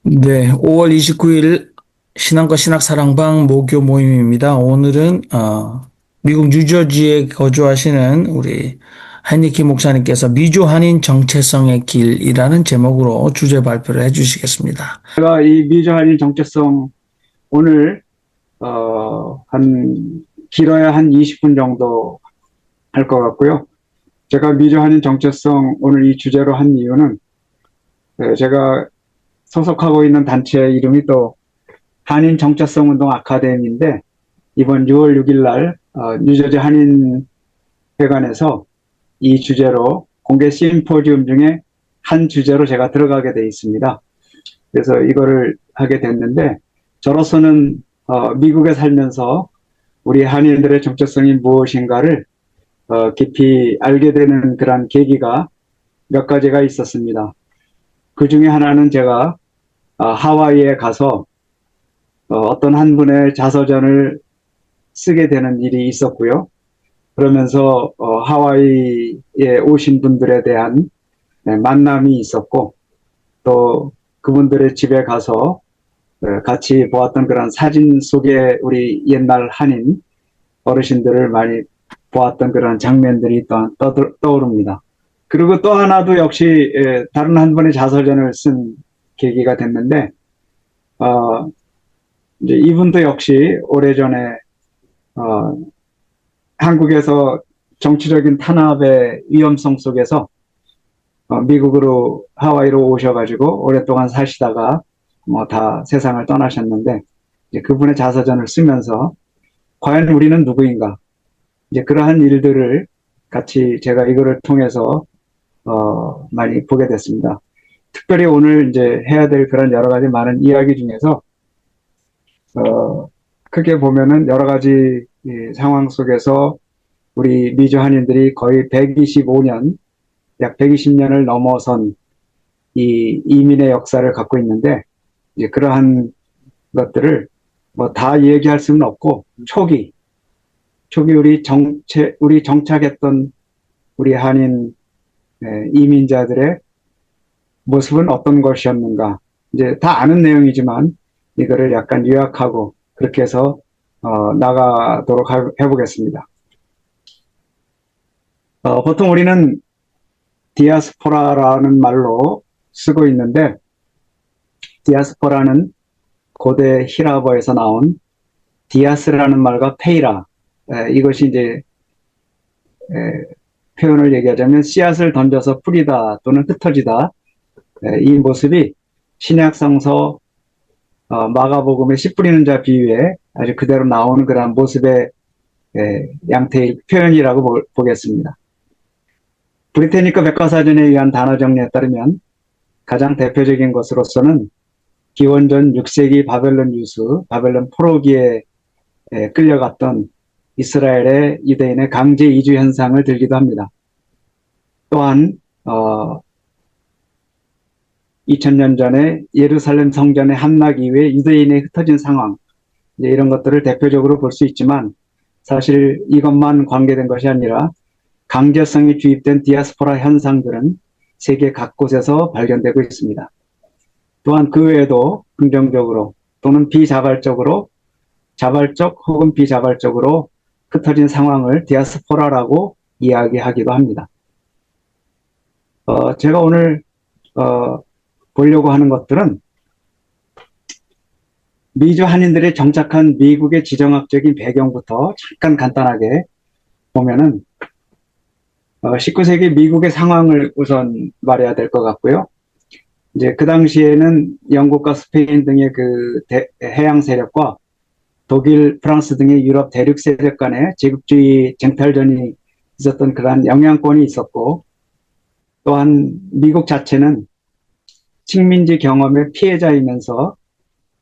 네, 5월 29일 신앙과 신학사랑방 모교 모임입니다. 오늘은 미국 뉴저지에 거주하시는 우리 한니키 목사님께서 미주 한인 정체성의 길이라는 제목으로 주제 발표를 해주시겠습니다. 제가 이 미주한일 정체성 오늘 한 길어야 한 20분 정도 할 것 같고요. 제가 미주한일 정체성 오늘 이 주제로 한 이유는 제가 소속하고 있는 단체 이름이 또 한인 정체성 운동 아카데미인데 이번 6월 6일 날 뉴저지 한인회관에서 이 주제로 공개 심포지움 중에 한 주제로 제가 들어가게 돼 있습니다. 그래서 이거를 하게 됐는데 저로서는 미국에 살면서 우리 한인들의 정체성이 무엇인가를 깊이 알게 되는 그런 계기가 몇 가지가 있었습니다. 그 중에 하나는 제가 하와이에 가서 어떤 한 분의 자서전을 쓰게 되는 일이 있었고요. 그러면서 하와이에 오신 분들에 대한 만남이 있었고 또 그분들의 집에 가서 같이 보았던 그런 사진 속에 우리 옛날 한인 어르신들을 많이 보았던 그런 장면들이 떠오릅니다. 그리고 또 하나도 역시 다른 한 분의 자서전을 쓴 계기가 됐는데 어, 이제 이분도 역시 오래전에 어, 한국에서 정치적인 탄압의 위험성 속에서 미국으로 하와이로 오셔가지고 오랫동안 사시다가 뭐 다 세상을 떠나셨는데 이제 그분의 자서전을 쓰면서 과연 우리는 누구인가 이제 그러한 일들을 같이 제가 이거를 통해서 많이 보게 됐습니다. 특별히 오늘 이제 해야 될 그런 여러 가지 많은 이야기 중에서 어, 크게 보면은 여러 가지 이 상황 속에서 우리 미주 한인들이 거의 125년, 약 120년을 넘어선 이 이민의 역사를 갖고 있는데 이제 그러한 것들을 뭐 다 얘기할 수는 없고 초기 우리 정착했던 우리 한인 이민자들의 모습은 어떤 것이었는가. 이제 다 아는 내용이지만 이거를 약간 요약하고 그렇게 해서 나가도록 해보겠습니다. 보통 우리는 디아스포라라는 말로 쓰고 있는데 디아스포라는 고대 히라버에서 나온 디아스라는 말과 페이라 이것이 이제 표현을 얘기하자면 씨앗을 던져서 뿌리다 또는 흩어지다 이 모습이 신약성서 마가복음의 씨 뿌리는 자 비유에 아주 그대로 나오는 그런 모습의 양태의 표현이라고 보겠습니다. 브리테니커 백과사전에 의한 단어 정리에 따르면 가장 대표적인 것으로서는 기원전 6세기 바벨론 유수, 바벨론 포로기에 끌려갔던 이스라엘의 유대인의 강제 이주 현상을 들기도 합니다. 또한 2000년 전에 예루살렘 성전의 함락 이후에 유대인의 흩어진 상황 이런 것들을 대표적으로 볼 수 있지만 사실 이것만 관계된 것이 아니라 강제성이 주입된 디아스포라 현상들은 세계 각곳에서 발견되고 있습니다. 또한 그 외에도 긍정적으로 또는 비자발적으로 자발적 혹은 비자발적으로 흩어진 상황을 디아스포라라고 이야기하기도 합니다. 제가 오늘 보려고 하는 것들은 미주 한인들이 정착한 미국의 지정학적인 배경부터 잠깐 간단하게 보면은 19세기 미국의 상황을 우선 말해야 될 것 같고요. 이제 그 당시에는 영국과 스페인 등의 그 해양 세력과 독일, 프랑스 등의 유럽 대륙 세력 간의 제국주의 쟁탈전이 있었던 그러한 영향권이 있었고 또한 미국 자체는 식민지 경험의 피해자이면서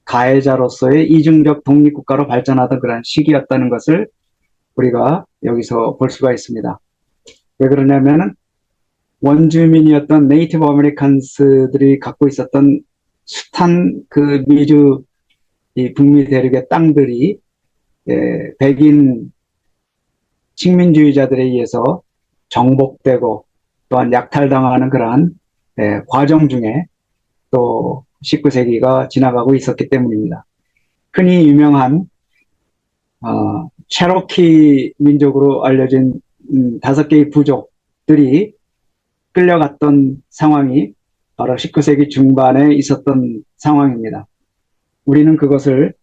가해자로서의 이중적 독립국가로 발전하던 그런 시기였다는 것을 우리가 여기서 볼 수가 있습니다. 왜 그러냐면은 원주민이었던 네이티브 아메리칸스들이 갖고 있었던 숱한 그 미주 이 북미 대륙의 땅들이 백인 식민주의자들에 의해서 정복되고 또한 약탈당하는 그러한 과정 중에 또 19세기가 지나가고 있었기 때문입니다. 흔히 유명한 체로키 민족으로 알려진 5개의 부족들이 끌려갔던 상황이 바로 19세기 중반에 있었던 상황입니다. 우리는 그것을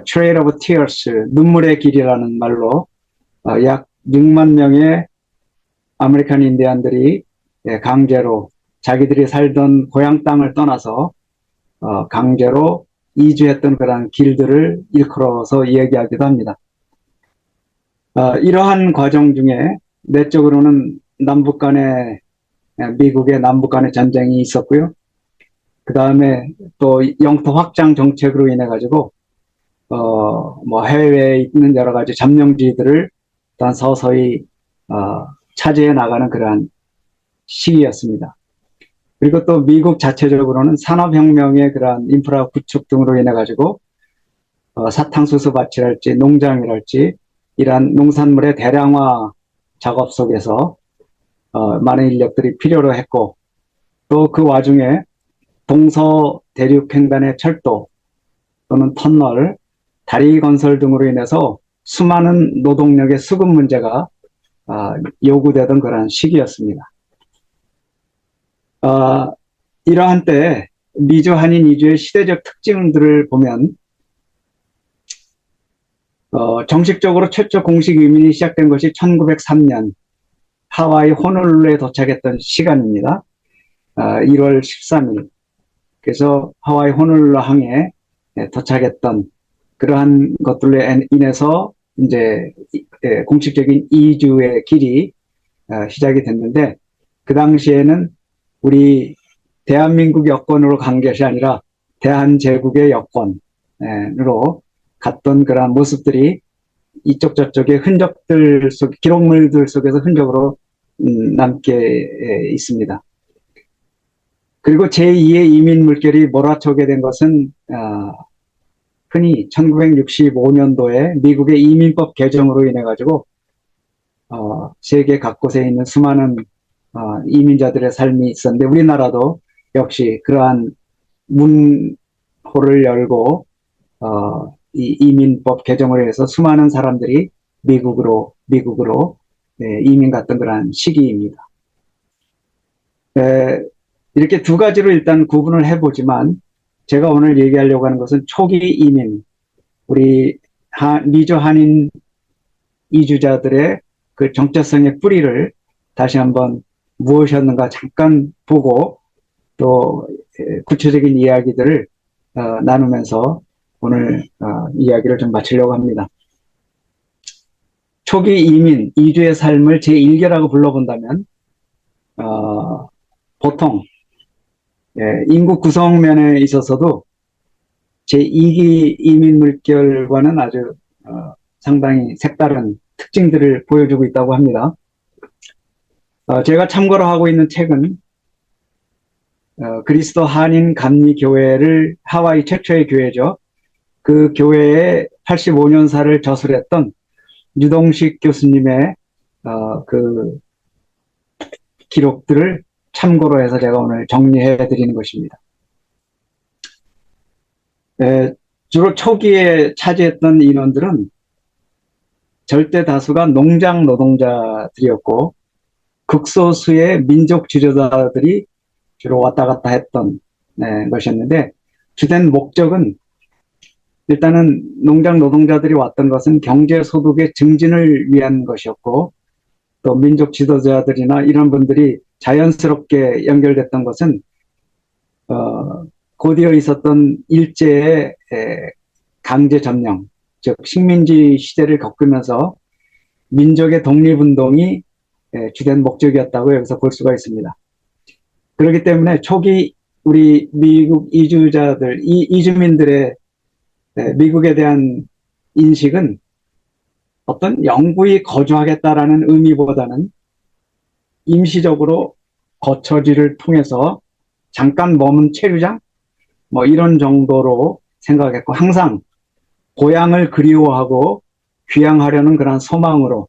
Trail of Tears, 눈물의 길이라는 말로 약 6만 명의 아메리칸 인디안들이 강제로 자기들이 살던 고향 땅을 떠나서 강제로 이주했던 그런 길들을 일컬어서 이야기하기도 합니다. 이러한 과정 중에 내적으로는 미국의 남북 간의 전쟁이 있었고요. 그 다음에 또 영토 확장 정책으로 인해 가지고 뭐 해외에 있는 여러 가지 점령지들을 일단 서서히 차지해 나가는 그러한 시기였습니다. 그리고 또 미국 자체적으로는 산업혁명의 그러한 인프라 구축 등으로 인해 가지고 사탕수수 밭이랄지 농장이랄지 이러한 농산물의 대량화 작업 속에서 많은 인력들이 필요로 했고, 또 그 와중에 동서 대륙 횡단의 철도 또는 터널, 다리 건설 등으로 인해서 수많은 노동력의 수급 문제가 요구되던 그런 시기였습니다. 이러한 때 미주 한인 이주의 시대적 특징들을 보면 정식적으로 최초 공식 이민이 시작된 것이 1903년 하와이 호놀룰루에 도착했던 시간입니다. 1월 13일. 그래서 하와이 호놀룰루 항에 도착했던 그러한 것들로 인해서 이제 공식적인 이주의 길이 시작이 됐는데, 그 당시에는 우리 대한민국 여권으로 간 것이 아니라 대한제국의 여권으로 갔던 그러한 모습들이 이쪽 저쪽의 흔적들 속, 기록물들 속에서 흔적으로 남게 있습니다. 그리고 제2의 이민 물결이 몰아쳐오게 된 것은 흔히 1965년도에 미국의 이민법 개정으로 인해 가지고 세계 각곳에 있는 수많은 이민자들의 삶이 있었는데, 우리나라도 역시 그러한 문호를 열고 이 이민법 개정을 해서 수많은 사람들이 미국으로 이민 갔던 그러한 시기입니다. 이렇게 두 가지로 일단 구분을 해보지만, 제가 오늘 얘기하려고 하는 것은 초기 이민, 우리 미주 한인 이주자들의 그 정체성의 뿌리를 다시 한번 무엇이었는가 잠깐 보고, 또 구체적인 이야기들을 나누면서 오늘 이야기를 좀 마치려고 합니다. 초기 이민, 이주의 삶을 제1계라고 불러본다면 보통 인구 구성면에 있어서도 제2기 이민 물결과는 아주 상당히 색다른 특징들을 보여주고 있다고 합니다. 제가 참고로 하고 있는 책은 그리스도 한인 감리교회를, 하와이 최초의 교회죠. 그 교회의 85년사를 저술했던 유동식 교수님의 그 기록들을 참고로 해서 제가 오늘 정리해 드리는 것입니다. 주로 초기에 차지했던 인원들은 절대 다수가 농장 노동자들이었고, 극소수의 민족 지도자들이 주로 왔다 갔다 했던 것이었는데, 주된 목적은 일단은 농장 노동자들이 왔던 것은 경제소득의 증진을 위한 것이었고, 또 민족 지도자들이나 이런 분들이 자연스럽게 연결됐던 것은 곧이어 있었던 일제의 강제 점령, 즉 식민지 시대를 겪으면서 민족의 독립운동이 주된 목적이었다고 여기서 볼 수가 있습니다. 그렇기 때문에 초기 우리 미국 이주자들, 이주민들의 미국에 대한 인식은 어떤 영구히 거주하겠다라는 의미보다는 임시적으로 거처지를 통해서 잠깐 머문 체류장 뭐 이런 정도로 생각했고, 항상 고향을 그리워하고 귀향하려는 그러한 소망으로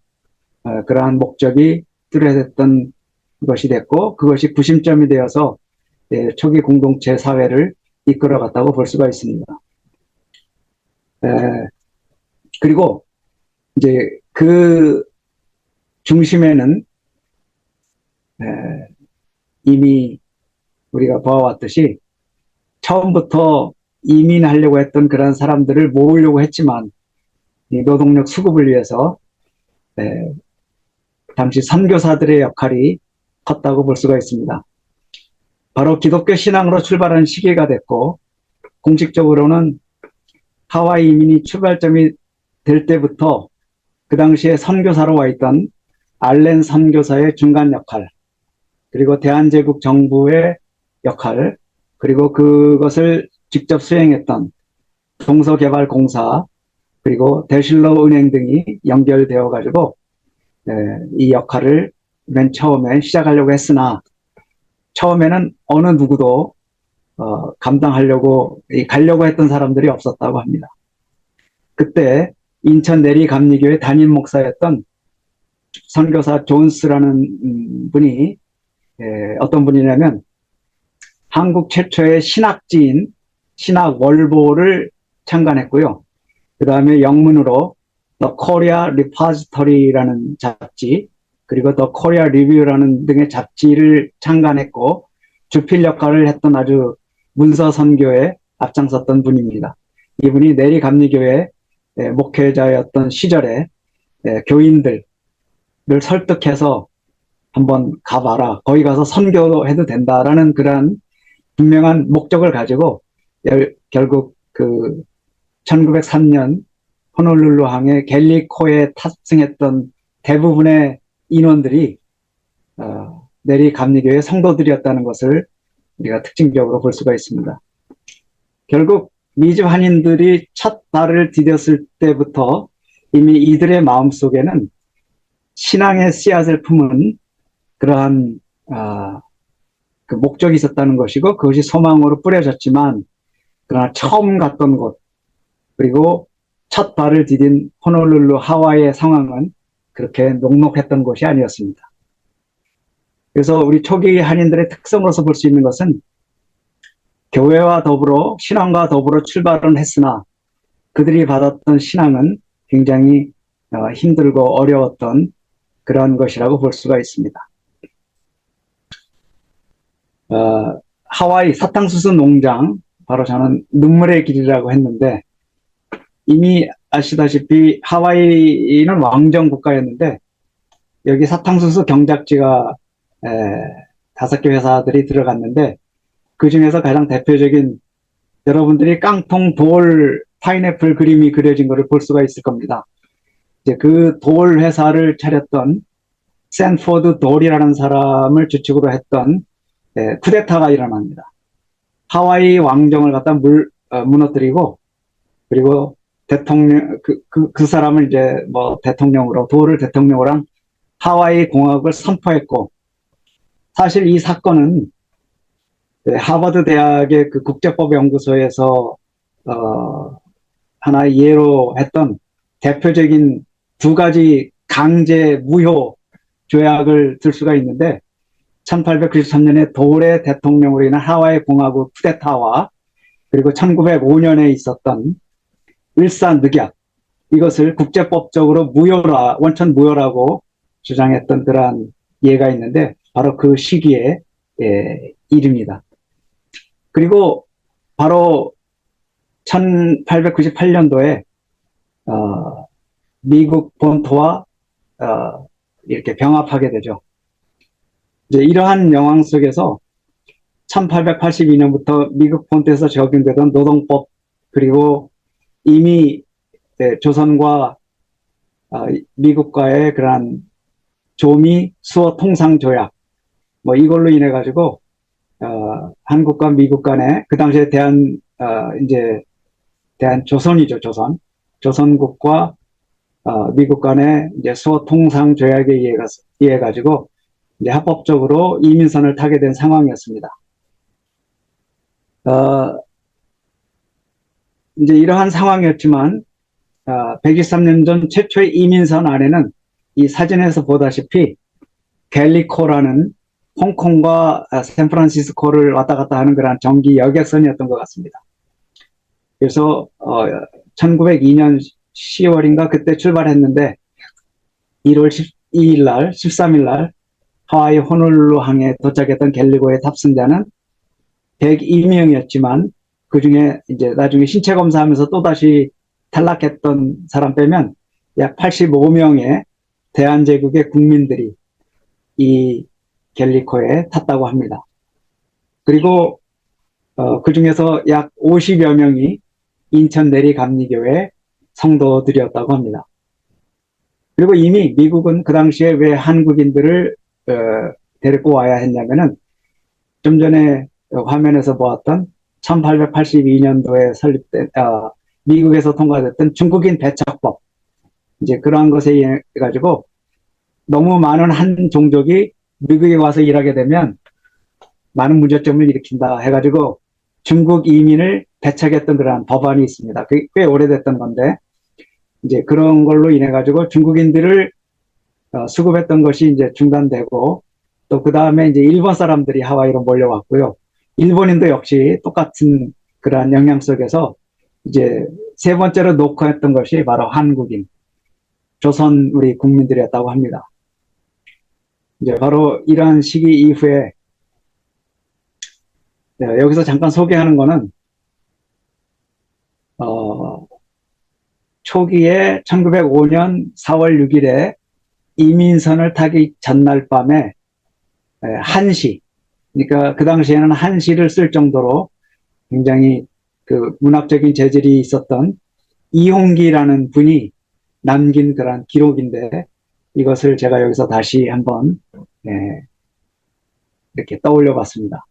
그러한 목적이 뚜렷했던 것이 됐고, 그것이 구심점이 되어서 초기 공동체 사회를 이끌어갔다고 볼 수가 있습니다. 에, 그리고 이제 그 중심에는 에, 이미 우리가 보아왔듯이 처음부터 이민하려고 했던 그런 사람들을 모으려고 했지만 이 노동력 수급을 위해서 당시 선교사들의 역할이 컸다고 볼 수가 있습니다. 바로 기독교 신앙으로 출발한 시기가 됐고 공식적으로는 하와이 이민이 출발점이 될 때부터 그 당시에 선교사로 와 있던 알렌 선교사의 중간 역할, 그리고 대한제국 정부의 역할, 그리고 그것을 직접 수행했던 동서개발공사, 그리고 대실로 은행 등이 연결되어 가지고 이 역할을 맨 처음에 시작하려고 했으나 처음에는 어느 누구도 가려고 했던 사람들이 없었다고 합니다. 그때 인천 내리 감리교회 담임 목사였던 선교사 존스라는 분이 어떤 분이냐면 한국 최초의 신학지인 신학월보를 창간했고요. 그 다음에 영문으로 The Korea Repository라는 잡지, 그리고 The Korea Review라는 등의 잡지를 창간했고 주필 역할을 했던 아주 문서 선교에 앞장섰던 분입니다. 이분이 내리 감리교회 목회자였던 시절에 교인들을 설득해서 한번 가봐라, 거기 가서 선교해도 된다라는 그러한 분명한 목적을 가지고 결국 그 1903년 호놀룰루항에 갤리코에 탑승했던 대부분의 인원들이 내리 감리교회 성도들이었다는 것을 우리가 특징적으로 볼 수가 있습니다. 결국 미주 한인들이 첫 발을 디뎠을 때부터 이미 이들의 마음속에는 신앙의 씨앗을 품은 그러한 그 목적이 있었다는 것이고 그것이 소망으로 뿌려졌지만, 그러나 처음 갔던 곳 그리고 첫 발을 디딘 호놀룰루 하와이의 상황은 그렇게 녹록했던 것이 아니었습니다. 그래서 우리 초기 한인들의 특성으로서 볼 수 있는 것은 교회와 더불어 신앙과 더불어 출발은 했으나 그들이 받았던 신앙은 굉장히 힘들고 어려웠던 그런 것이라고 볼 수가 있습니다. 하와이 사탕수수 농장, 바로 저는 눈물의 길이라고 했는데, 이미 아시다시피 하와이는 왕정 국가였는데 여기 사탕수수 경작지가 5개 회사들이 들어갔는데 그 중에서 가장 대표적인, 여러분들이 깡통 돌 파인애플 그림이 그려진 것을 볼 수가 있을 겁니다. 이제 그 돌 회사를 차렸던 샌포드 돌이라는 사람을 주축으로 했던 쿠데타가 일어납니다. 하와이 왕정을 갖다 무너뜨리고, 그리고 대통령, 그 사람을 이제 대통령으로, 돌을 대통령으로 한 하와이 공화국을 선포했고, 사실 이 사건은 하버드 대학의 그 국제법 연구소에서 하나의 예로 했던 대표적인 2가지 강제 무효 조약을 들 수가 있는데, 1893년에 돌의 대통령으로 인한 하와이 공화국 쿠데타와 그리고 1905년에 있었던 일사늑약, 이것을 국제법적으로 원천 무효라고 주장했던 그러한 예가 있는데 바로 그 시기의 일입니다. 그리고 바로 1898년도에 미국 본토와 이렇게 병합하게 되죠. 이제 이러한 영향 속에서 1882년부터 미국 본토에서 적용되던 노동법, 그리고 이미 조선과 미국과의 그러한 조미 수어 통상 조약, 이걸로 인해 가지고 한국과 미국 간에 그 당시에 대한조선이죠, 조선국과 미국 간의 이제 수어 통상 조약에 의해 가지고 이제 합법적으로 이민선을 타게 된 상황이었습니다. 이제 이러한 상황이었지만 123년 전 최초의 이민선 안에는 이 사진에서 보다시피 갤리코라는 홍콩과 샌프란시스코를 왔다 갔다 하는 그런 정기 여객선이었던 것 같습니다. 그래서 1902년 10월인가 그때 출발했는데 1월 12일 날, 13일 날 하와이 호놀룰루 항에 도착했던 갤리고의 탑승자는 102명이었지만 그 중에 이제 나중에 신체 검사하면서 또다시 탈락했던 사람 빼면 약 85명의 대한제국의 국민들이 이 갤리코에 탔다고 합니다. 그리고 그 중에서 약 50여 명이 인천 내리감리교회 성도들이었다고 합니다. 그리고 이미 미국은 그 당시에 왜 한국인들을 데리고 와야 했냐면은 좀 전에 화면에서 보았던 1882년도에 설립된 미국에서 통과됐던 중국인 배척법, 이제 그러한 것에 의해 가지고 너무 많은 한 종족이 미국에 와서 일하게 되면 많은 문제점을 일으킨다 해가지고 중국 이민을 배척했던 그러한 법안이 있습니다. 그게 꽤 오래됐던 건데 이제 그런 걸로 인해 가지고 중국인들을 수급했던 것이 이제 중단되고 또 그 다음에 이제 일본 사람들이 하와이로 몰려왔고요. 일본인도 역시 똑같은 그러한 영향 속에서 이제 세 번째로 녹화했던 것이 바로 한국인, 조선 우리 국민들이었다고 합니다. 이제 바로 이러한 시기 이후에 여기서 잠깐 소개하는 거는 초기에 1905년 4월 6일에 이민선을 타기 전날 밤에 한시, 그러니까 그 당시에는 한시를 쓸 정도로 굉장히 그 문학적인 재질이 있었던 이홍기라는 분이 남긴 그런 기록인데 이것을 제가 여기서 다시 한번 이렇게 떠올려 봤습니다.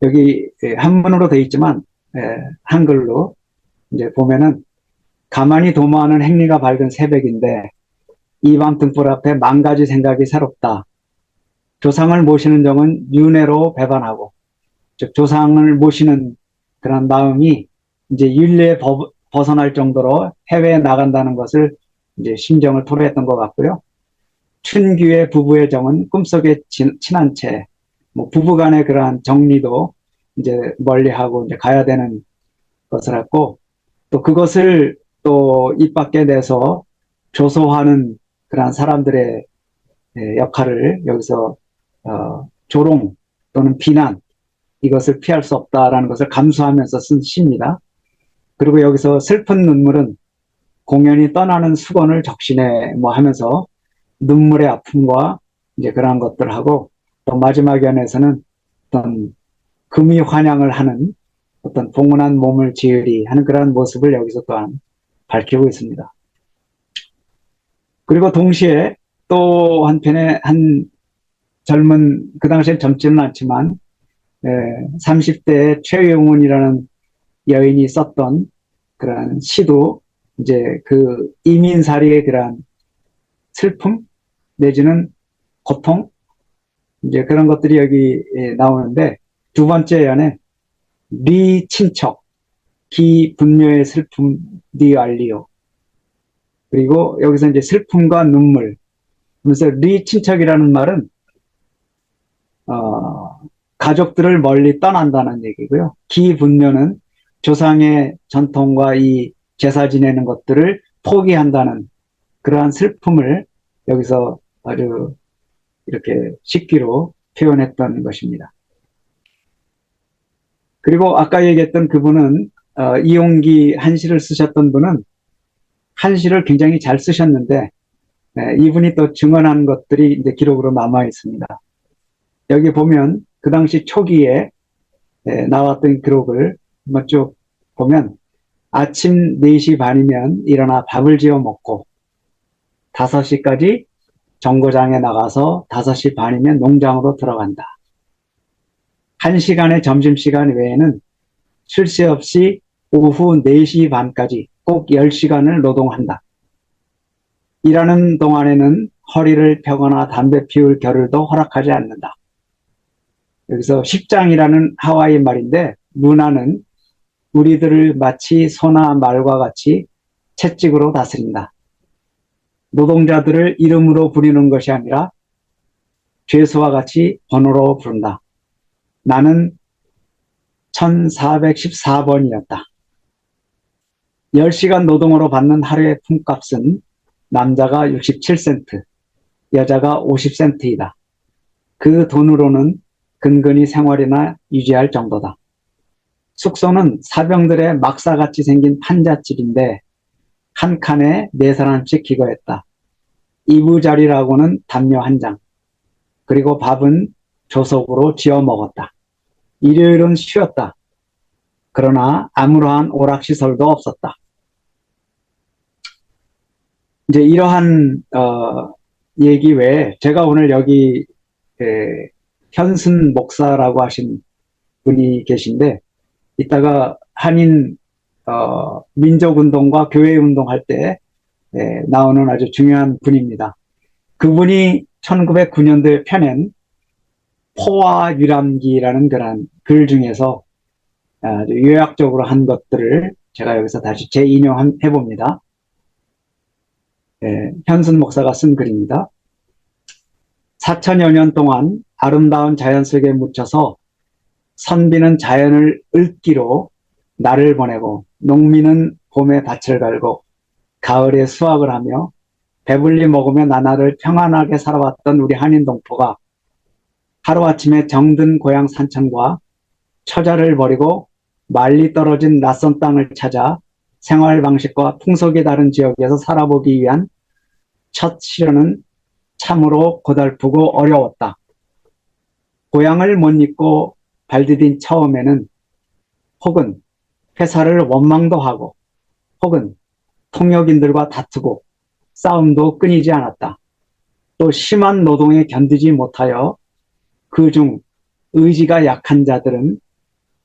여기 한문으로 되어 있지만 한글로 이제 보면은 가만히 도모하는 행리가 밝은 새벽인데 이 밤 등불 앞에 만 가지 생각이 새롭다. 조상을 모시는 정은 윤회로 배반하고, 즉 조상을 모시는 그런 마음이 이제 윤례에 벗어날 정도로 해외에 나간다는 것을 이제 심정을 토로했던 것 같고요. 춘규의 부부의 정은 꿈속에 친한 채, 뭐 부부간의 그러한 정리도 이제 멀리하고 이제 가야 되는 것을 했고, 또 그것을 또 입 밖에 내서 조소하는 그러한 사람들의 역할을 여기서 조롱 또는 비난, 이것을 피할 수 없다라는 것을 감수하면서 쓴 시입니다. 그리고 여기서 슬픈 눈물은 공연히 떠나는 수건을 적시네 뭐 하면서 눈물의 아픔과 이제 그러한 것들하고 또 마지막 연에서는 어떤 금이 환영을 하는 어떤 봉헌한 몸을 지으리 하는 그러한 모습을 여기서 또한 밝히고 있습니다. 그리고 동시에 또 한편에 한 젊은, 그 당시엔 젊지는 않지만 30대의 최영훈이라는 여인이 썼던 그런 시도 이제 그 이민살이의 그런 슬픔 내지는 고통, 이제 그런 것들이 여기 나오는데 두 번째 연에 리 친척 기 분묘의 슬픔 니 알리오, 그리고 여기서 이제 슬픔과 눈물, 그래서 리 친척이라는 말은 가족들을 멀리 떠난다는 얘기고요. 기 분묘는 조상의 전통과 이 제사 지내는 것들을 포기한다는 그러한 슬픔을 여기서 아주 이렇게 식기로 표현했던 것입니다. 그리고 아까 얘기했던 그분은 이용기 한시를 쓰셨던 분은 한시를 굉장히 잘 쓰셨는데 이분이 또 증언한 것들이 이제 기록으로 남아 있습니다. 여기 보면 그 당시 초기에 나왔던 기록을 한번 쭉 보면 아침 4시 반이면 일어나 밥을 지어 먹고 5시까지 정거장에 나가서 5시 반이면 농장으로 들어간다. 1시간의 점심시간 외에는 쉴 새 없이 오후 4시 반까지 꼭 10시간을 노동한다. 일하는 동안에는 허리를 펴거나 담배 피울 겨를도 허락하지 않는다. 여기서 십장이라는 하와이 말인데 문화는 우리들을 마치 소나 말과 같이 채찍으로 다스린다. 노동자들을 이름으로 부리는 것이 아니라 죄수와 같이 번호로 부른다. 나는 1414번이었다. 10시간 노동으로 받는 하루의 품값은 남자가 67센트, 여자가 50센트이다. 그 돈으로는 근근히 생활이나 유지할 정도다. 숙소는 사병들의 막사같이 생긴 판잣집인데 한 칸에 4사람씩 기거했다. 이부자리라고는 담요 한 장, 그리고 밥은 조석으로 지어 먹었다. 일요일은 쉬었다. 그러나 아무러한 오락시설도 없었다. 이제 이러한 얘기 외에 제가 오늘 여기 현순 목사라고 하신 분이 계신데 이따가 한인 민족운동과 교회운동 할 때 나오는 아주 중요한 분입니다. 그분이 1909년도에 펴낸 포와 유람기라는 그런 글 중에서 아주 요약적으로 한 것들을 제가 여기서 다시 재인용해 봅니다. 현순 목사가 쓴 글입니다. 4천여 년 동안 아름다운 자연 속에 묻혀서 선비는 자연을 읊기로 날을 보내고 농민은 봄에 밭을 갈고 가을에 수확을 하며 배불리 먹으며 나날을 평안하게 살아왔던 우리 한인 동포가 하루아침에 정든 고향 산천과 처자를 버리고 멀리 떨어진 낯선 땅을 찾아 생활 방식과 풍속이 다른 지역에서 살아보기 위한 첫 시련은 참으로 고달프고 어려웠다. 고향을 못 잊고 발디딘 처음에는 혹은 회사를 원망도 하고 혹은 통역인들과 다투고 싸움도 끊이지 않았다. 또 심한 노동에 견디지 못하여 그중 의지가 약한 자들은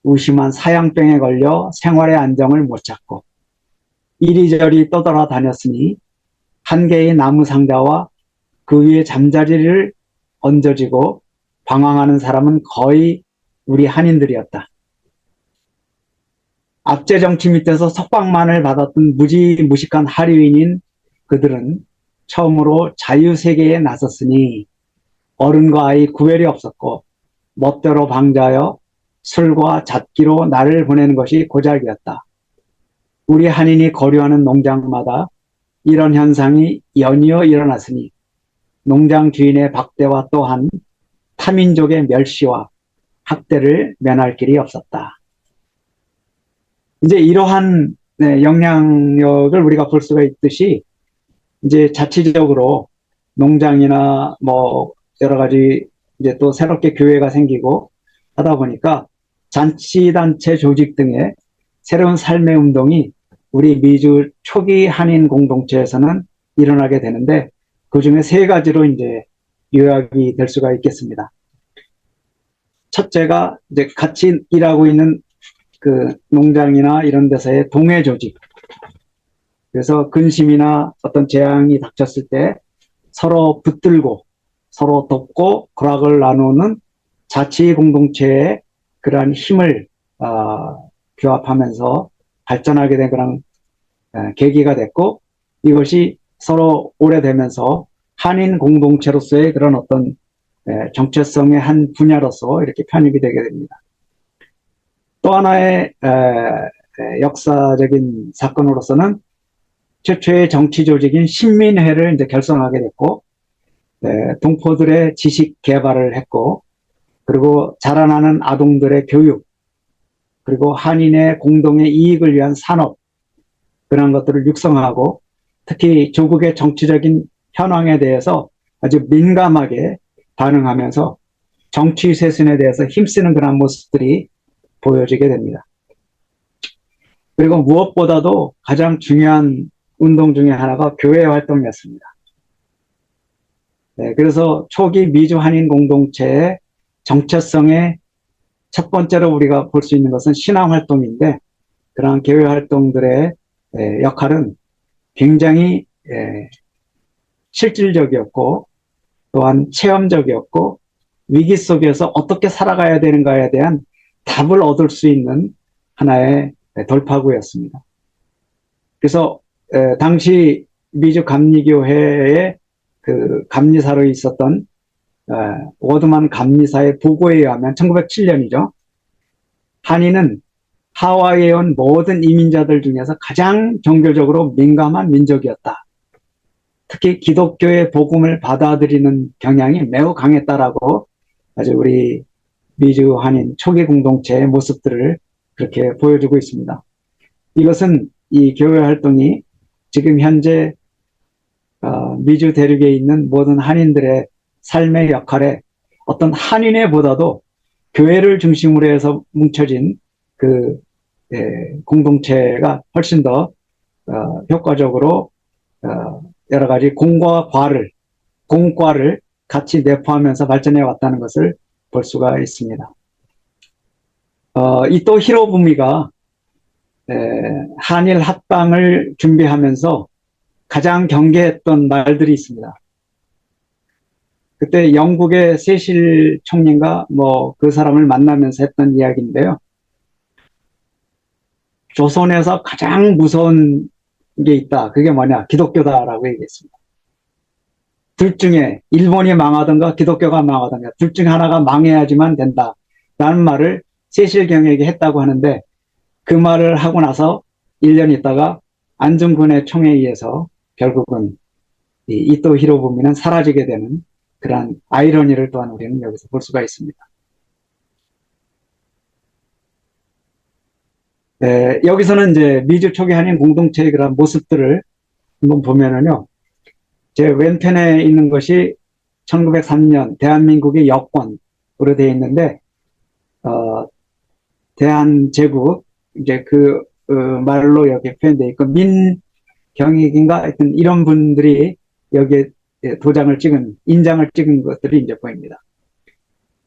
의심한 사양병에 걸려 생활의 안정을 못 찾고 이리저리 떠돌아다녔으니 한 개의 나무 상자와 그 위에 잠자리를 얹어지고 방황하는 사람은 거의 우리 한인들이었다. 압제 정치 밑에서 석방만을 받았던 무지무식한 하류인인 그들은 처음으로 자유세계에 나섰으니 어른과 아이 구별이 없었고 멋대로 방자하여 술과 잣기로 날을 보내는 것이 고작이었다. 우리 한인이 거류하는 농장마다 이런 현상이 연이어 일어났으니 농장 주인의 박대와 또한 타민족의 멸시와 학대를 면할 길이 없었다. 이제 이러한 영향력을 우리가 볼 수가 있듯이 이제 자치적으로 농장이나 뭐 여러 가지 이제 또 새롭게 교회가 생기고 하다 보니까 잔치단체 조직 등의 새로운 삶의 운동이 우리 미주 초기 한인 공동체에서는 일어나게 되는데 그 중에 3가지로 이제 요약이 될 수가 있겠습니다. 첫째가 이제 같이 일하고 있는 그 농장이나 이런 데서의 동해 조직. 그래서 근심이나 어떤 재앙이 닥쳤을 때 서로 붙들고 서로 돕고 고락을 나누는 자치 공동체의 그러한 힘을 규합하면서 발전하게 된 그런 계기가 됐고 이것이 서로 오래되면서 한인 공동체로서의 그런 어떤 정체성의 한 분야로서 이렇게 편입이 되게 됩니다. 또 하나의 역사적인 사건으로서는 최초의 정치 조직인 신민회를 이제 결성하게 됐고 동포들의 지식 개발을 했고 그리고 자라나는 아동들의 교육 그리고 한인의 공동의 이익을 위한 산업 그런 것들을 육성하고 특히 조국의 정치적인 현황에 대해서 아주 민감하게 반응하면서 정치 쇄신에 대해서 힘쓰는 그런 모습들이 보여지게 됩니다. 그리고 무엇보다도 가장 중요한 운동 중에 하나가 교회 활동이었습니다. 그래서 초기 미주 한인 공동체의 정체성의 첫 번째로 우리가 볼 수 있는 것은 신앙 활동인데 그러한 교회 활동들의 역할은 굉장히 실질적이었고 또한 체험적이었고 위기 속에서 어떻게 살아가야 되는가에 대한 답을 얻을 수 있는 하나의 돌파구였습니다. 그래서 당시 미주 감리교회의 그 감리사로 있었던 워드만 감리사의 보고에 의하면 1907년이죠. 한인은 하와이에 온 모든 이민자들 중에서 가장 종교적으로 민감한 민족이었다. 특히 기독교의 복음을 받아들이는 경향이 매우 강했다라고 아주 우리 미주 한인 초기 공동체의 모습들을 그렇게 보여주고 있습니다. 이것은 이 교회 활동이 지금 현재 미주 대륙에 있는 모든 한인들의 삶의 역할에 어떤 한인회보다도 교회를 중심으로 해서 뭉쳐진 그 공동체가 훨씬 더 효과적으로 여러 가지 공과를 같이 내포하면서 발전해 왔다는 것을 볼 수가 있습니다. 이또 히로부미가 한일 합방을 준비하면서 가장 경계했던 말들이 있습니다. 그때 영국의 세실 총리가 그 사람을 만나면서 했던 이야기인데요. 조선에서 가장 무서운 게 있다. 그게 뭐냐? 기독교다라고 얘기했습니다. 둘 중에 일본이 망하든가 기독교가 망하든가 둘 중 하나가 망해야지만 된다. 라는 말을 세실경에게 했다고 하는데 그 말을 하고 나서 1년 있다가 안중근의 총에 의해서 결국은 이토 히로부미는 사라지게 되는 그러한 아이러니를 또한 우리는 여기서 볼 수가 있습니다. 여기서는 이제 미주 초기 한인 공동체의 그런 모습들을 한번 보면은요. 제 왼편에 있는 것이 1903년 대한민국의 여권으로 되어 있는데, 대한제국, 이제 말로 이렇게 표현되어 있고, 민경익인가 하여튼 이런 분들이 여기에 인장을 찍은 것들이 이제 보입니다.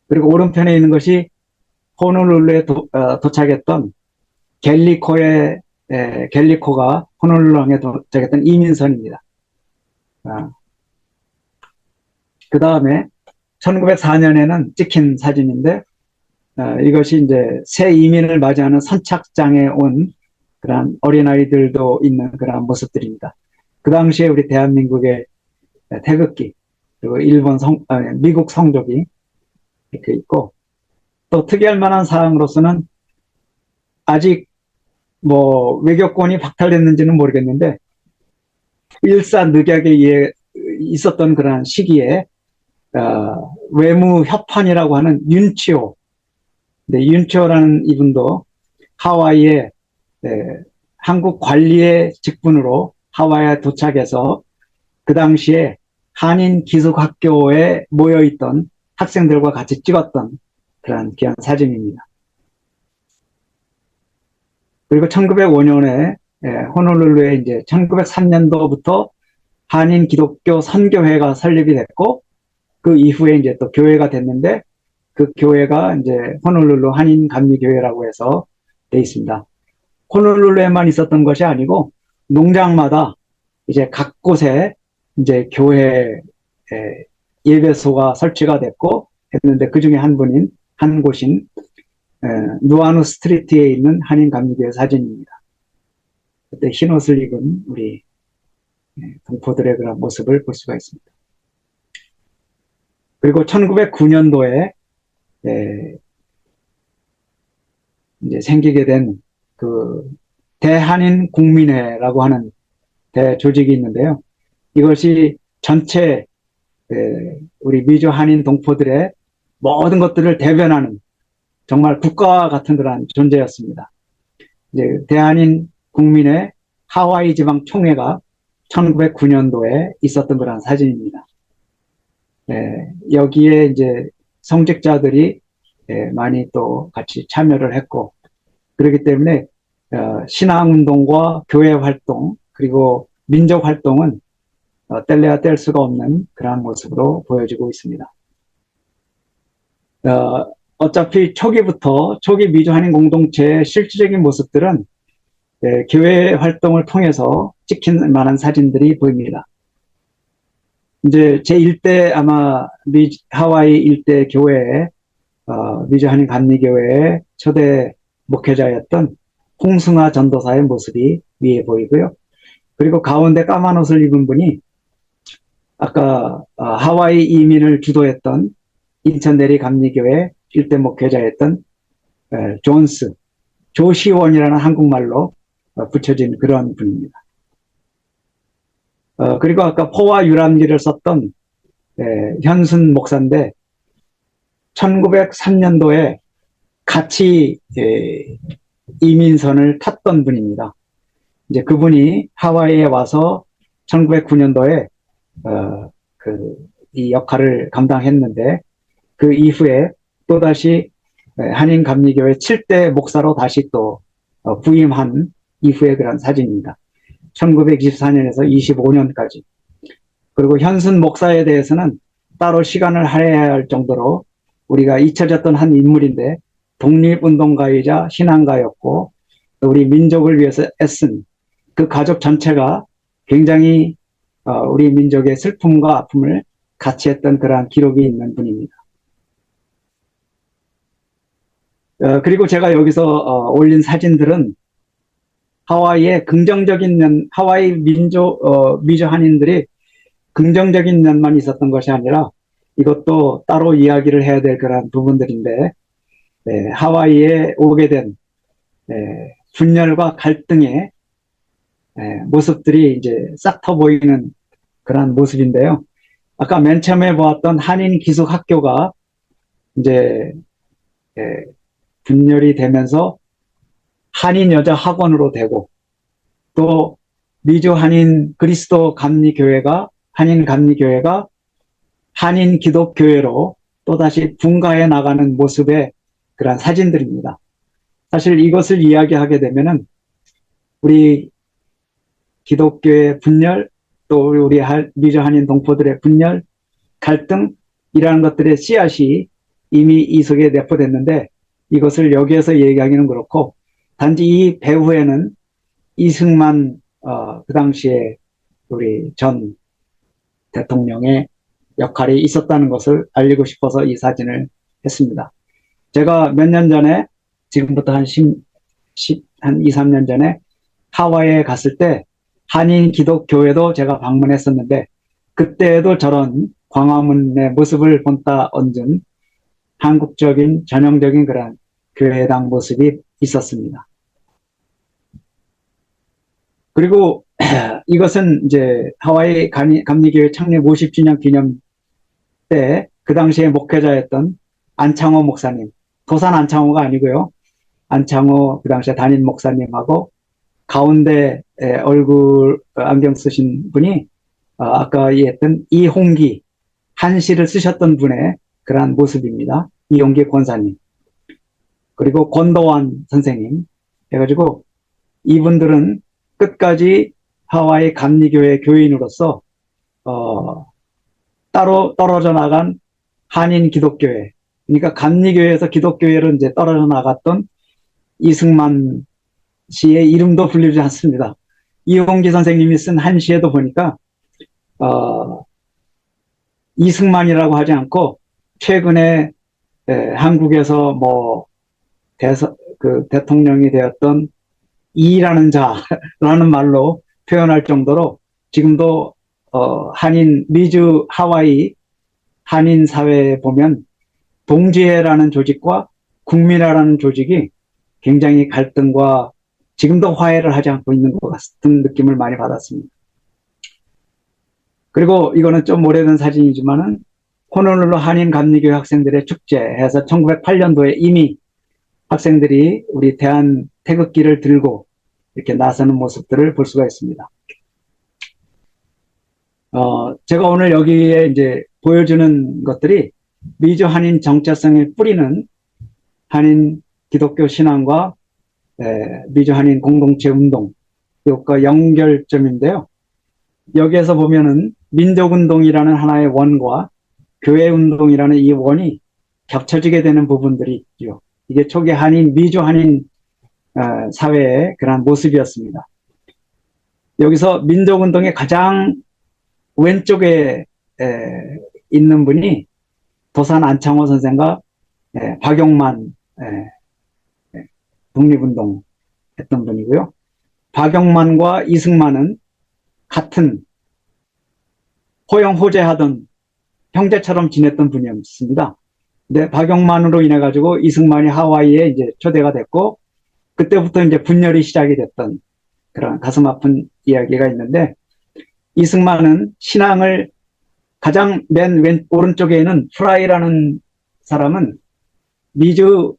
그리고 오른편에 있는 것이 호놀룰루에 도착했던 갤리코가 호놀룰루항에 도착했던 이민선입니다. 그 다음에 1904년에는 찍힌 사진인데, 이것이 이제 새 이민을 맞이하는 선착장에 온 그런 어린아이들도 있는 그런 모습들입니다. 그 당시에 우리 대한민국의 태극기, 그리고 미국 성적이 이렇게 있고, 또 특이할 만한 사항으로서는 아직 외교권이 박탈됐는지는 모르겠는데, 일사늑약에 있었던 그런 시기에, 외무 협판이라고 하는 윤치호라는 이분도 하와이에, 한국 관리의 직분으로 하와이에 도착해서 그 당시에 한인 기숙학교에 모여있던 학생들과 같이 찍었던 그런 귀한 사진입니다. 그리고 1905년에 호놀룰루에 이제 1903년도부터 한인 기독교 선교회가 설립이 됐고, 그 이후에 이제 또 교회가 됐는데, 그 교회가 이제 호놀룰루 한인 감리교회라고 해서 되어 있습니다. 호놀룰루에만 있었던 것이 아니고, 농장마다 이제 각 곳에 이제 교회 예배소가 설치가 됐고 했는데, 그 중에 한 곳인 누아누 스트리트에 있는 한인 감리교회 사진입니다. 그때 흰 옷을 입은 우리 동포들의 그런 모습을 볼 수가 있습니다. 그리고 1909년도에 이제 생기게 된 그 대한인 국민회라고 하는 대조직이 있는데요. 이것이 전체 우리 미주 한인 동포들의 모든 것들을 대변하는 정말 국가와 같은 그런 존재였습니다. 이제 대한인 국민의 하와이 지방 총회가 1909년도에 있었던 그런 사진입니다. 여기에 이제 성직자들이 많이 또 같이 참여를 했고, 그렇기 때문에 신앙운동과 교회 활동 그리고 민족 활동은 뗄래야 뗄 수가 없는 그런 모습으로 보여지고 있습니다. 어차피 초기 미주 한인 공동체의 실질적인 모습들은 교회 활동을 통해서 찍힌 만한 사진들이 보입니다. 이제 제1대 아마 하와이 일대 교회에 미주 한인 감리교회의 초대 목회자였던 홍승화 전도사의 모습이 위에 보이고요. 그리고 가운데 까만 옷을 입은 분이 아까 하와이 이민을 주도했던 인천 내리 감리교회 일대 목회자였던 존스, 조시원이라는 한국말로 붙여진 그런 분입니다. 그리고 아까 포와 유람기를 썼던 현순 목사인데 1903년도에 같이 이민선을 탔던 분입니다. 이제 그분이 하와이에 와서 1909년도에 이 역할을 감당했는데 그 이후에 또다시 한인 감리교회 7대 목사로 다시 또 부임한 이후의 그런 사진입니다. 1924년에서 25년까지. 그리고 현순 목사에 대해서는 따로 시간을 할애해야 할 정도로 우리가 잊혀졌던 한 인물인데 독립운동가이자 신앙가였고 우리 민족을 위해서 애쓴 그 가족 전체가 굉장히 우리 민족의 슬픔과 아픔을 같이 했던 그러한 기록이 있는 분입니다. 그리고 제가 여기서 올린 사진들은 하와이의 긍정적인 면, 하와이 미주 한인들이 긍정적인 면만 있었던 것이 아니라 이것도 따로 이야기를 해야 될 그런 부분들인데 하와이에 오게 된 분열과 갈등의 모습들이 이제 싹 터 보이는 그런 모습인데요. 아까 맨 처음에 보았던 한인 기숙학교가 이제 분열이 되면서 한인 여자 학원으로 되고 또 미주 한인 그리스도 감리교회가 한인 감리교회가 한인 기독교회로 또다시 분가해 나가는 모습의 그런 사진들입니다. 사실 이것을 이야기하게 되면은 우리 기독교의 분열 또 우리 미주 한인 동포들의 분열 갈등 이라는 것들의 씨앗이 이미 이 속에 내포됐는데 이것을 여기에서 얘기하기는 그렇고 단지 이 배후에는 이승만 그 당시에 우리 전 대통령의 역할이 있었다는 것을 알리고 싶어서 이 사진을 했습니다. 제가 몇 년 전에 지금부터 한 2, 3년 전에 하와이에 갔을 때 한인 기독교회도 제가 방문했었는데 그때에도 저런 광화문의 모습을 본따 얹은 한국적인 전형적인 그런 교회당 모습이 있었습니다. 그리고 이것은 이제 하와이 감리교회 창립 50주년 기념 때 그 당시에 목회자였던 안창호 목사님, 도산 안창호가 아니고요. 안창호 그 당시에 담임 목사님하고 가운데 얼굴 안경 쓰신 분이 아까 얘기했던 이홍기 한시를 쓰셨던 분의 그러한 모습입니다. 이홍기 권사님. 그리고 권도환 선생님 해가지고 이분들은 끝까지 하와이 감리교회 교인으로서 따로 떨어져 나간 한인 기독교회, 그러니까 감리교회에서 기독교회로 이제 떨어져 나갔던 이승만 씨의 이름도 불리지 않습니다. 이홍기 선생님이 쓴 한시에도 보니까 이승만이라고 하지 않고 최근에 한국에서 뭐 대통령이 되었던 이라는 자라는 말로 표현할 정도로 지금도 한인 미주 하와이 한인 사회에 보면 동지회라는 조직과 국민회라는 조직이 굉장히 갈등과 지금도 화해를 하지 않고 있는 것 같은 느낌을 많이 받았습니다. 그리고 이거는 좀 오래된 사진이지만은 호놀룰루 한인 감리교회 학생들의 축제해서 1908년도에 이미 학생들이 우리 대한 태극기를 들고 이렇게 나서는 모습들을 볼 수가 있습니다. 제가 오늘 여기에 이제 보여주는 것들이 미주 한인 정체성을 뿌리는 한인 기독교 신앙과 미주 한인 공동체 운동 이것과 연결점인데요. 여기에서 보면은 민족운동이라는 하나의 원과 교회운동이라는 이 원이 겹쳐지게 되는 부분들이 있죠. 이게 초기 한인, 미주 한인 사회의 그런 모습이었습니다. 여기서 민족운동의 가장 왼쪽에 있는 분이 도산 안창호 선생과 박용만 독립운동 했던 분이고요. 박용만과 이승만은 같은 호영호재하던 형제처럼 지냈던 분이었습니다. 근데 박영만으로 인해 가지고 이승만이 하와이에 이제 초대가 됐고, 그때부터 이제 분열이 시작이 됐던 그런 가슴 아픈 이야기가 있는데, 이승만은 신앙을 가장 맨 오른쪽에 있는 프라이라는 사람은 미주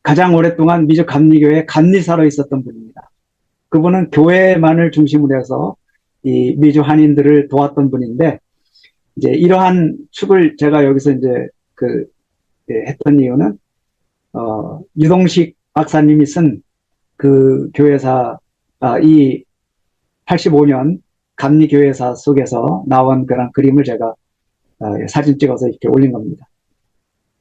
가장 오랫동안 미주 감리교회 감리사로 있었던 분입니다. 그분은 교회만을 중심으로 해서 이 미주 한인들을 도왔던 분인데, 이제 이러한 축을 제가 여기서 이제 했던 이유는 유동식 박사님이 쓴 그 교회사 이 85년 감리교회사 속에서 나온 그런 그림을 제가 사진 찍어서 이렇게 올린 겁니다.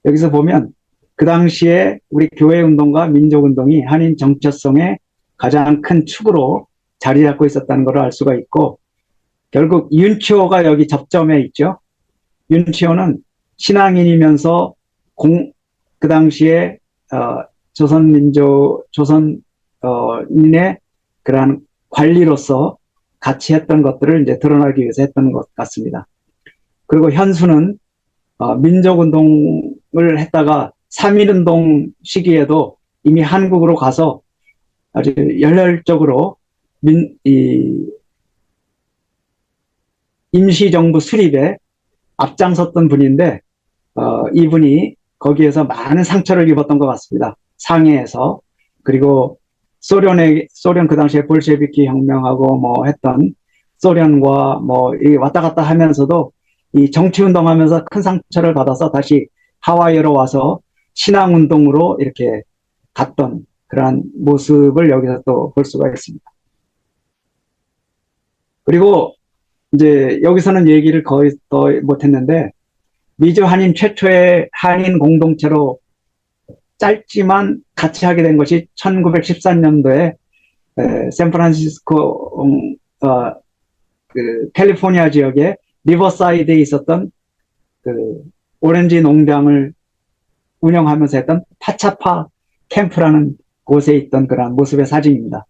여기서 보면 그 당시에 우리 교회운동과 민족운동이 한인 정체성의 가장 큰 축으로 자리 잡고 있었다는 걸 알 수가 있고, 결국 윤치호가 여기 접점에 있죠. 윤치호는 신앙인이면서 그 당시에 조선인의 그러한 관리로서 같이 했던 것들을 이제 드러나기 위해서 했던 것 같습니다. 그리고 현수는 민족운동을 했다가 3.1운동 시기에도 이미 한국으로 가서 아주 열렬적으로 임시정부 수립에 앞장섰던 분인데, 이분이 거기에서 많은 상처를 입었던 것 같습니다. 상해에서. 그리고 소련 그 당시에 볼셰비키 혁명하고 뭐 했던 소련과 뭐 왔다 갔다 하면서도 이 정치운동 하면서 큰 상처를 받아서 다시 하와이로 와서 신앙운동으로 이렇게 갔던 그러한 모습을 여기서 또 볼 수가 있습니다. 그리고 이제 여기서는 얘기를 거의 더 못했는데, 미주 한인 최초의 한인 공동체로 짧지만 같이 하게 된 것이 1914년도에 샌프란시스코 캘리포니아 지역의 리버사이드에 있었던 그 오렌지 농장을 운영하면서 했던 파차파 캠프라는 곳에 있던 그런 모습의 사진입니다.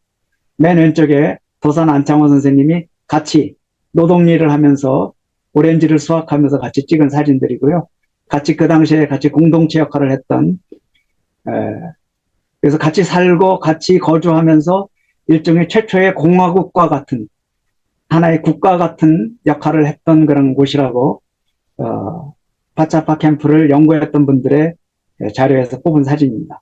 맨 왼쪽에 도산 안창호 선생님이 같이 노동일을 하면서 오렌지를 수확하면서 같이 찍은 사진들이고요. 같이 그 당시에 같이 공동체 역할을 했던, 그래서 같이 살고 같이 거주하면서 일종의 최초의 공화국과 같은, 하나의 국가 같은 역할을 했던 그런 곳이라고 파차파 캠프를 연구했던 분들의 자료에서 뽑은 사진입니다.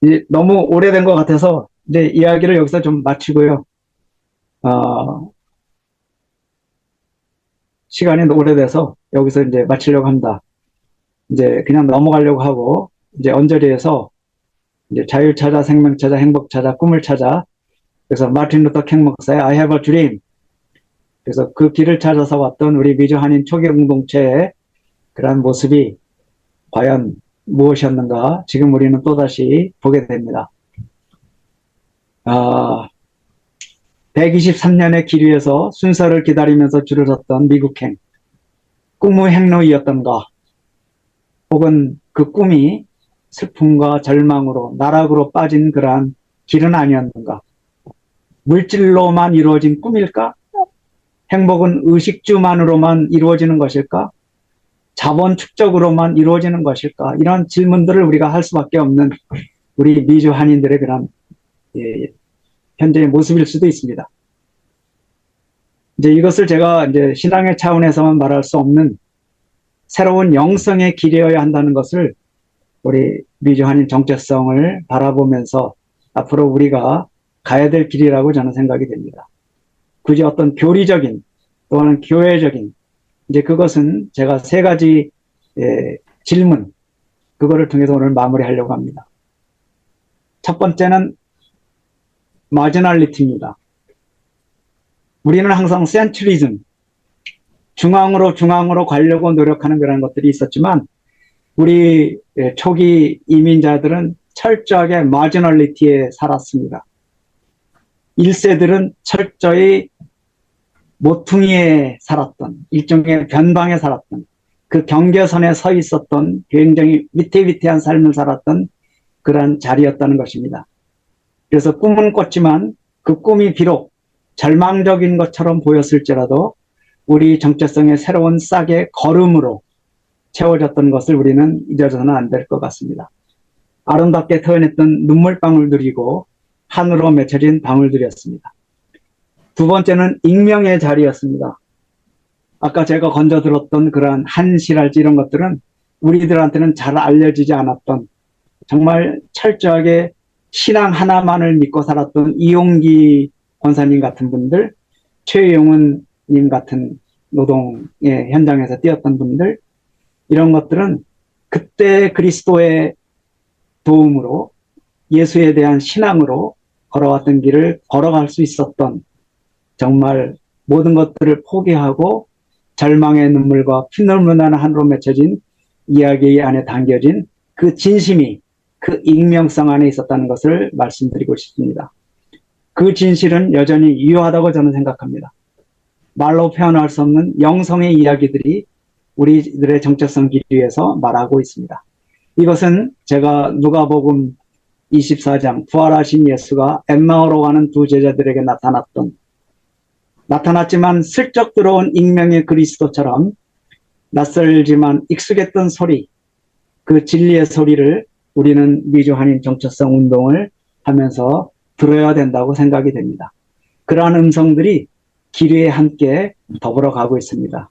이제 너무 오래된 것 같아서 이제 이야기를 여기서 좀 마치고요. 시간이 오래돼서 여기서 이제 마치려고 합니다. 이제 그냥 넘어가려고 하고, 이제 언저리에서 이제 자유 찾아, 생명 찾아, 행복 찾아, 꿈을 찾아. 그래서 마틴 루터 킹 목사의 I have a dream. 그래서 그 길을 찾아서 왔던 우리 미주 한인 초기 공동체의 그런 모습이 과연 무엇이었는가, 지금 우리는 또다시 보게 됩니다. 123년의 길 위에서 순서를 기다리면서 줄을 섰던 미국행, 꿈의 행로이였던가, 혹은 그 꿈이 슬픔과 절망으로 나락으로 빠진 그러한 길은 아니었는가? 물질로만 이루어진 꿈일까? 행복은 의식주만으로만 이루어지는 것일까? 자본 축적으로만 이루어지는 것일까? 이런 질문들을 우리가 할 수밖에 없는 우리 미주 한인들의 그런 현재의 모습일 수도 있습니다. 이제 이것을 제가 이제 신앙의 차원에서만 말할 수 없는 새로운 영성의 길이어야 한다는 것을 우리 미주 한인 정체성을 바라보면서 앞으로 우리가 가야 될 길이라고 저는 생각이 됩니다. 굳이 어떤 교리적인 또는 교회적인, 이제 그것은 제가 세 가지 질문, 그거를 통해서 오늘 마무리하려고 합니다. 첫 번째는 마지널리티입니다. 우리는 항상 센츄리즘, 중앙으로 가려고 노력하는 그런 것들이 있었지만, 우리 초기 이민자들은 철저하게 마지널리티에 살았습니다. 1세들은 철저히 모퉁이에 살았던, 일종의 변방에 살았던, 그 경계선에 서 있었던 굉장히 위태위태한 삶을 살았던 그런 자리였다는 것입니다. 그래서 꿈은 꿨지만 그 꿈이 비록 절망적인 것처럼 보였을지라도 우리 정체성의 새로운 싹의 걸음으로 채워졌던 것을 우리는 잊어서는 안 될 것 같습니다. 아름답게 태어났던 눈물방울들이고 하늘로 맺혀진 방울들이었습니다. 두 번째는 익명의 자리였습니다. 아까 제가 건져 들었던 그러한 한시랄지 이런 것들은 우리들한테는 잘 알려지지 않았던 정말 철저하게 신앙 하나만을 믿고 살았던 이용기 권사님 같은 분들, 최용은님 같은 노동의 현장에서 뛰었던 분들, 이런 것들은 그때 그리스도의 도움으로 예수에 대한 신앙으로 걸어왔던 길을 걸어갈 수 있었던 정말 모든 것들을 포기하고 절망의 눈물과 피눈물 나는 하늘로 맺혀진 이야기 안에 담겨진 그 진심이 그 익명성 안에 있었다는 것을 말씀드리고 싶습니다. 그 진실은 여전히 유효하다고 저는 생각합니다. 말로 표현할 수 없는 영성의 이야기들이 우리들의 정체성 길 위에서 말하고 있습니다. 이것은 제가 누가복음 24장 부활하신 예수가 엠마오로 가는 두 제자들에게 나타났지만 슬쩍 들어온 익명의 그리스도처럼 낯설지만 익숙했던 소리, 그 진리의 소리를 우리는 미주한인 정체성 운동을 하면서 들어야 된다고 생각이 됩니다. 그러한 음성들이 길 위에 함께 더불어 가고 있습니다.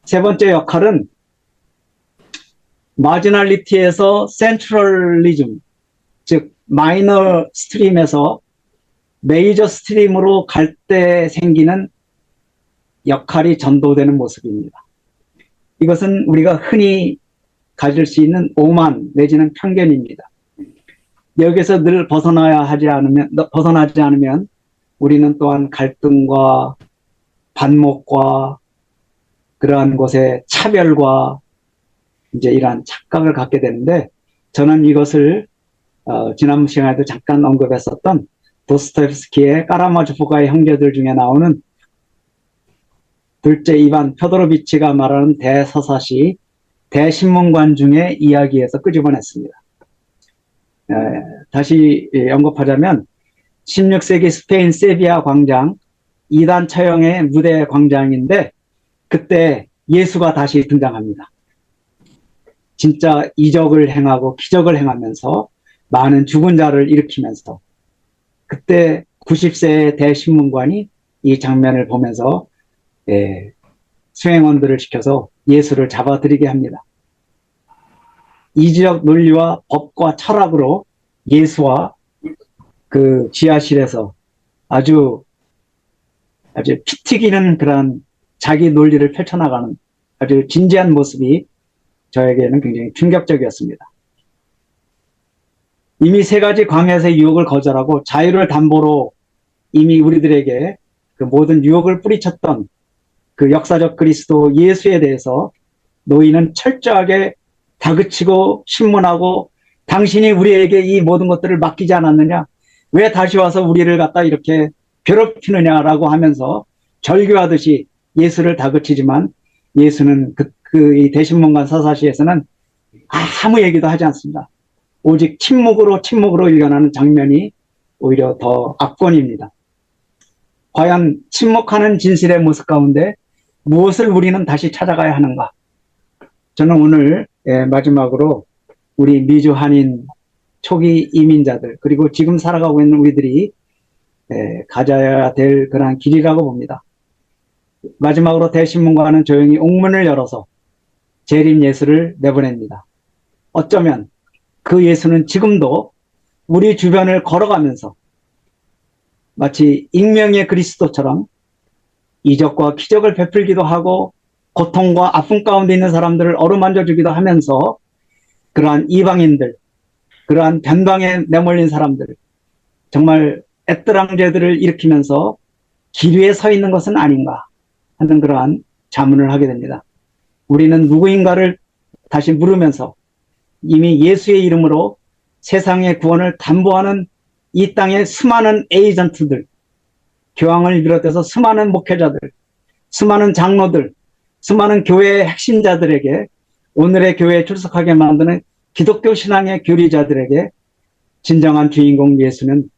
세 번째 역할은 마지널리티에서 센트럴리즘, 즉 마이너 스트림에서 메이저 스트림으로 갈 때 생기는 역할이 전도되는 모습입니다. 이것은 우리가 흔히 가질 수 있는 오만 내지는 편견입니다. 여기서 늘 벗어나지 않으면 우리는 또한 갈등과 반목과 그러한 곳에 차별과 이제 이러한 착각을 갖게 되는데, 저는 이것을 지난 시간에도 잠깐 언급했었던 도스토옙스키의 까라마조프가의 형제들 중에 나오는 둘째 이반 표도로비치가 말하는 대서사시 대신문관 중의 이야기에서 끄집어냈습니다. 다시 언급하자면 16세기 스페인 세비야 광장 2단 처형의 무대 광장인데, 그때 예수가 다시 등장합니다. 진짜 이적을 행하고 기적을 행하면서 많은 죽은 자를 일으키면서, 그때 90세의 대신문관이 이 장면을 보면서 수행원들을 시켜서 예수를 잡아들이게 합니다. 이지적 논리와 법과 철학으로 예수와 그 지하실에서 아주 피 튀기는 그런 자기 논리를 펼쳐나가는 아주 진지한 모습이 저에게는 굉장히 충격적이었습니다. 이미 세 가지 광야에서의 유혹을 거절하고 자유를 담보로 이미 우리들에게 그 모든 유혹을 뿌리쳤던 그 역사적 그리스도 예수에 대해서 노인은 철저하게 다그치고 신문하고, 당신이 우리에게 이 모든 것들을 맡기지 않았느냐? 왜 다시 와서 우리를 갖다 이렇게 괴롭히느냐라고 하면서 절규하듯이 예수를 다그치지만, 예수는 이 대신문관 서사시에서는 아무 얘기도 하지 않습니다. 오직 침묵으로 일어나는 장면이 오히려 더 압권입니다. 과연 침묵하는 진실의 모습 가운데 무엇을 우리는 다시 찾아가야 하는가? 저는 오늘 마지막으로 우리 미주 한인 초기 이민자들, 그리고 지금 살아가고 있는 우리들이 가져야 될 그런 길이라고 봅니다. 마지막으로 대신문관은 조용히 옥문을 열어서 재림 예수를 내보냅니다. 어쩌면 그 예수는 지금도 우리 주변을 걸어가면서 마치 익명의 그리스도처럼 이적과 기적을 베풀기도 하고, 고통과 아픔 가운데 있는 사람들을 어루만져 주기도 하면서, 그러한 이방인들, 그러한 변방에 내몰린 사람들, 정말 애뜨랑제들을 일으키면서 길 위에 서 있는 것은 아닌가 하는 그러한 자문을 하게 됩니다. 우리는 누구인가를 다시 물으면서 이미 예수의 이름으로 세상의 구원을 담보하는 이 땅의 수많은 에이전트들, 교황을 비롯해서 수많은 목회자들, 수많은 장로들, 수많은 교회의 핵심자들에게, 오늘의 교회에 출석하게 만드는 기독교 신앙의 교리자들에게 진정한 주인공 예수는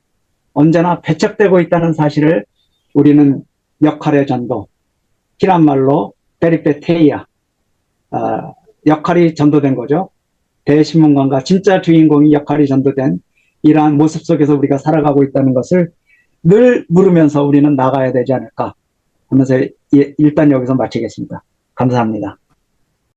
언제나 배척되고 있다는 사실을 우리는 역할의 전도, 히란 말로 페리페테이아, 역할이 전도된 거죠. 대신문관과 진짜 주인공이 역할이 전도된 이러한 모습 속에서 우리가 살아가고 있다는 것을 늘 물으면서 우리는 나가야 되지 않을까 하면서 일단 여기서 마치겠습니다. 감사합니다.